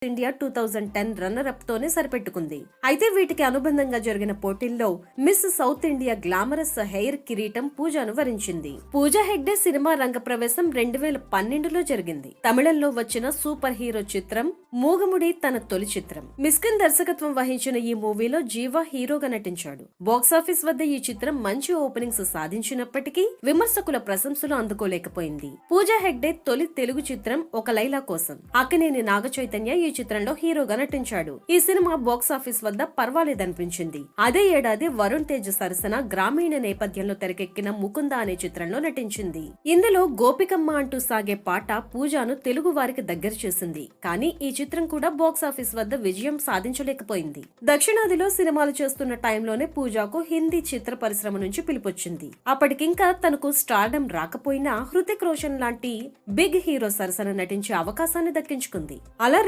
India 2010 runner up తోనే సరిపెట్టుకుంది. అయితే వీటికి అనుబంధంగా జరిగిన పోటీల్లో miss south India glamorous hair కిరీటం పూజను వరించింది. పూజా హెగ్డే సినిమా రంగ ప్రవేశం 2012లో జరిగింది. తమిళంలో వచ్చిన సూపర్ హీరో చిత్రం మూగముడి తన తొలి చిత్రం. మిస్కిన్ దర్శకత్వం వహించిన ఈ మూవీలో జీవా హీరోగా నటించాడు. బాక్సాఫీస్ వద్ద ఈ చిత్రం మంచి ఓపెనింగ్స్ సాధించినప్పటికీ విమర్శకుల ప్రశంసలు అందుకోలేకపోయింది. పూజా హెగ్డే తొలి తెలుగు చిత్రం ఒక లైలా కోసం. అక్కినేని నాగ చైతన్య ఈ చిత్రంలో హీరోగా నటించాడు. ఈ సినిమా బాక్సాఫీస్ వద్ద పర్వాలేదనిపించింది. అదే ఏడాది వరుణ్ తేజ్ సరసన గ్రామీణ నేపథ్యంలో తెరకెక్కిన ముకుంద అనే చిత్రంలో నటించింది. ఇందులో గోపికమ్మ అంటూ సాగే పాట పూజాను తెలుగు వారికి దగ్గర చేసింది. కానీ ఈ చిత్రం కూడా బాక్సాఫీస్ వద్ద విజయం సాధించలేకపోయింది. దక్షిణాదిలో సినిమాలు చేస్తున్న టైంలోనే పూజాకు హిందీ చిత్ర పరిశ్రమ నుంచి పిలుపొచ్చింది. అప్పటికింకా తనకు స్టార్డమ్ రాకపోయినా హృతిక్ రోషన్ లాంటి బిగ్ హీరో సరసన నటించే అవకాశాన్ని దక్కించుకుంది. అలా